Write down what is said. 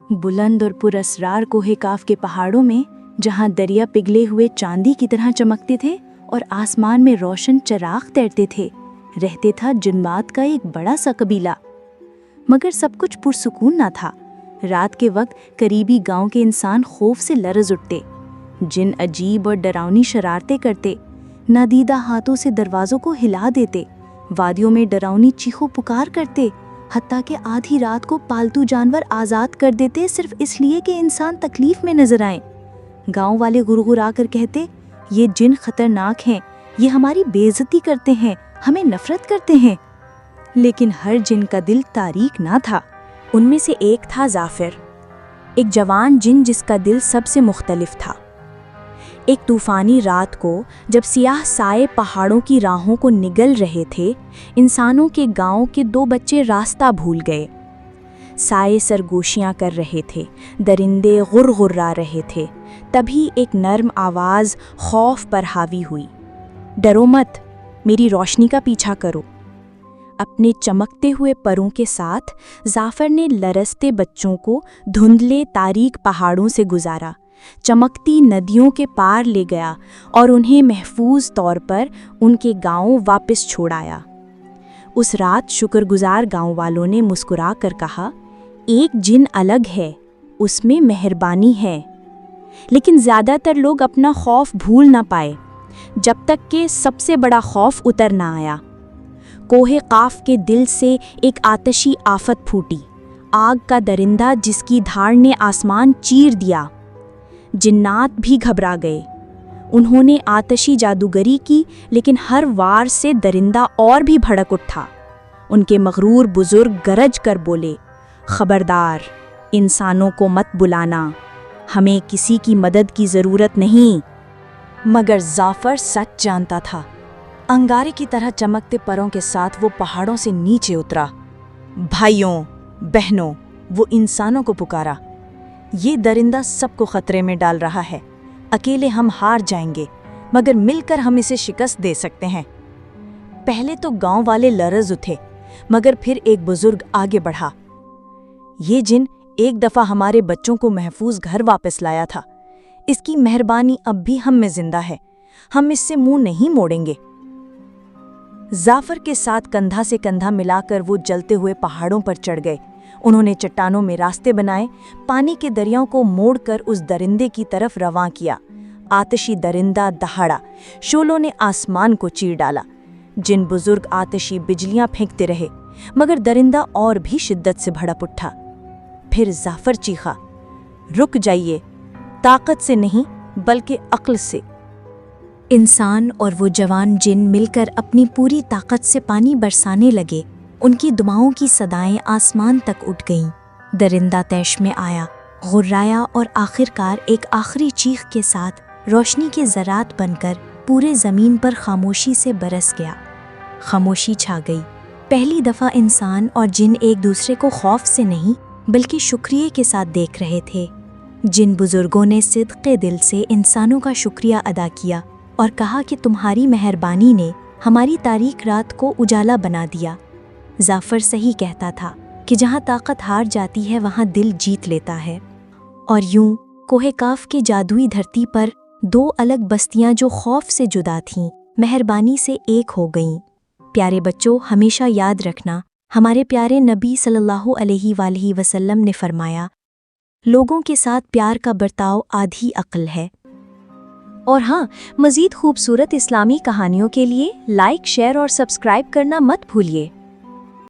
बुलंद और पुरस्रार कोहे काफ के पहाड़ों में, जहाँ दरिया पिघले हुए चांदी की तरह चमकते थे और आसमान में रोशन चिराग तैरते थे, रहते था जिन्नात का एक बड़ा सा कबीला। मगर सब कुछ पुरसुकून ना था। रात के वक्त करीबी गांव के इंसान खौफ से लरज़ उठते। जिन अजीब और डरावनी शरारतें करते, नादीदा हाथों से दरवाज़ों को हिला देते, वादियों में डरावनी चीखों पुकार करते, हत्ता कि आधी रात को पालतू जानवर आज़ाद कर देते सिर्फ इसलिए कि इंसान तकलीफ़ में नजर आए। गांव वाले गुरगुरा कर कहते, ये जिन खतरनाक हैं, ये हमारी बेइज्जती करते हैं, हमें नफरत करते हैं। लेकिन हर जिन का दिल तारीक ना था। उनमें से एक था जाफिर, एक जवान जिन जिसका दिल सबसे मुख्तलिफ था। एक तूफ़ानी रात को जब सियाह साए पहाड़ों की राहों को निगल रहे थे, इंसानों के गांव के 2 बच्चे रास्ता भूल गए। साए सरगोशियां कर रहे थे, दरिंदे गुर्रा रहे थे। तभी एक नर्म आवाज़ खौफ पर हावी हुई। डरो मत, मेरी रोशनी का पीछा करो। अपने चमकते हुए परों के साथ जाफर ने लरसते बच्चों को धुंधले तारीक पहाड़ों से गुजारा, चमकती नदियों के पार ले गया और उन्हें महफूज तौर पर उनके गांव वापस छोड़ाया। उस रात शुक्रगुजार गांव वालों ने मुस्कुरा कर कहा, एक जिन अलग है, उसमें मेहरबानी है। लेकिन ज़्यादातर लोग अपना खौफ भूल ना पाए, जब तक कि सबसे बड़ा खौफ उतर ना आया। कोहे काफ के दिल से एक आतशी आफत फूटी, आग का दरिंदा जिसकी धार ने आसमान चीर दिया। जिन्नात भी घबरा गए। उन्होंने आतशी जादूगरी की, लेकिन हर वार से दरिंदा और भी भड़क उठा। उनके मगरूर बुजुर्ग गरज कर बोले, खबरदार, इंसानों को मत बुलाना, हमें किसी की मदद की ज़रूरत नहीं। मगर जाफर सच जानता था। अंगारे की तरह चमकते परों के साथ वो पहाड़ों से नीचे उतरा। भाइयों बहनों, वो इंसानों को पुकारा, ये दरिंदा सबको खतरे में डाल रहा है। अकेले हम हार जाएंगे, मगर मिलकर हम इसे शिकस्त दे सकते हैं। पहले तो गांव वाले लरज़ उठे, मगर फिर एक बुजुर्ग आगे बढ़ा। ये जिन एक दफ़ा हमारे बच्चों को महफूज घर वापस लाया था। इसकी मेहरबानी अब भी हम में जिंदा है, हम इससे मुंह नहीं मोड़ेंगे। जाफर के साथ कंधा से कंधा मिलाकर वो जलते हुए पहाड़ों पर चढ़ गए। उन्होंने चट्टानों में रास्ते बनाए, पानी के दरियाओं को मोड़कर उस दरिंदे की तरफ रवां किया। आतशी दरिंदा दहाड़ा, शोलों ने आसमान को चीर डाला। जिन बुजुर्ग आतशी बिजलियां फेंकते रहे, मगर दरिंदा और भी शिद्दत से भड़क उठा। फिर जाफर चीखा, रुक जाइए, ताकत से नहीं बल्कि अक्ल से। इंसान और वो जवान जिन मिलकर अपनी पूरी ताकत से पानी बरसाने लगे। उनकी दुआओं की सदाएं आसमान तक उठ गईं। दरिंदा तैश में आया, गुर्राया और आखिरकार एक आखिरी चीख के साथ रोशनी के ज़रात बनकर पूरे ज़मीन पर खामोशी से बरस गया। खामोशी छा गई। पहली दफ़ा इंसान और जिन एक दूसरे को खौफ से नहीं बल्कि शुक्रिया के साथ देख रहे थे। जिन बुजुर्गों ने सिद्क़े दिल से इंसानों का शुक्रिया अदा किया और कहा कि तुम्हारी मेहरबानी ने हमारी तारीक रात को उजाला बना दिया। जाफर सही कहता था कि जहाँ ताकत हार जाती है वहाँ दिल जीत लेता है। और यूं कोहे काफ की जादुई धरती पर 2 अलग बस्तियाँ जो खौफ से जुदा थीं, मेहरबानी से एक हो गईं। प्यारे बच्चों, हमेशा याद रखना, हमारे प्यारे नबी सल्लल्लाहु अलैहि वसल्लम ने फरमाया, लोगों के साथ प्यार का बर्ताव आधी अक्ल है। और हाँ, मज़ीद खूबसूरत इस्लामी कहानियों के लिए लाइक, शेयर और सब्सक्राइब करना मत भूलिए।